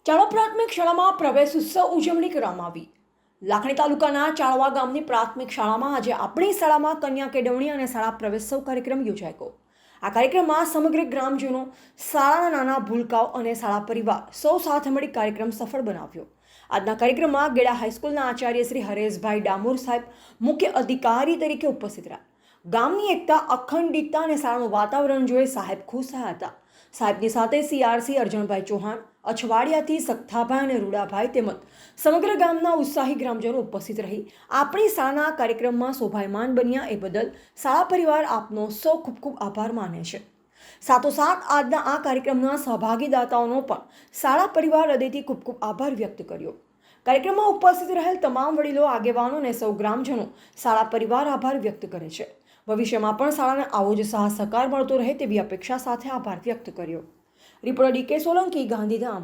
ચાળવા પ્રાથમિક શાળામાં પ્રવેશ ઉત્સવ ઉજવણી કરવામાં આવી. લાખણી તાલુકાના ચાળવા ગામની પ્રાથમિક શાળામાં આજે આપણી શાળામાં કન્યા કેળવણી અને શાળા પ્રવેશોત્સવ કાર્યક્રમ યોજાઈ ગયો. આ કાર્યક્રમમાં સમગ્ર ગ્રામજનો, શાળાના નાના ભૂલકાઓ અને શાળા પરિવાર સૌ સાથે મળી કાર્યક્રમ સફળ બનાવ્યો. આજના કાર્યક્રમમાં ગેડા હાઈસ્કૂલના આચાર્ય શ્રી હરેશભાઈ ડામોર સાહેબ મુખ્ય અધિકારી તરીકે ઉપસ્થિત રહ્યા. ગામની એકતા, અખંડિતતા અને શાળાનું વાતાવરણ જોઈ સાહેબ ખુશ થયા હતા. સાહેબની સાથે CRC અર્જણભાઈ ચૌહાણ, અછવાડિયાથી સખ્તાભાઈ અને રૂડાભાઈ તેમજ સમગ્ર ગામના ઉત્સાહી ગ્રામજનો ઉપસ્થિત રહી આપણી શાળાના કાર્યક્રમમાં શોભાયમાન બન્યા એ બદલ શાળા પરિવાર આપનો સૌ ખૂબ ખૂબ આભાર માને છે. સાથોસાથ આજના આ કાર્યક્રમના સહભાગીદાતાઓનો પણ શાળા પરિવાર હૃદયથી ખૂબ ખૂબ આભાર વ્યક્ત કર્યો. કાર્યક્રમમાં ઉપસ્થિત રહેલ તમામ વડીલો, આગેવાનો અને સૌ ગ્રામજનો શાળા પરિવાર આભાર વ્યક્ત કરે છે. ભવિષ્યમાં પણ શાળાને આવો જ સાહસ સહકાર મળતો રહે તેવી અપેક્ષા સાથે આભાર વ્યક્ત કર્યો. Reporter DK Solanki, Gandhidham.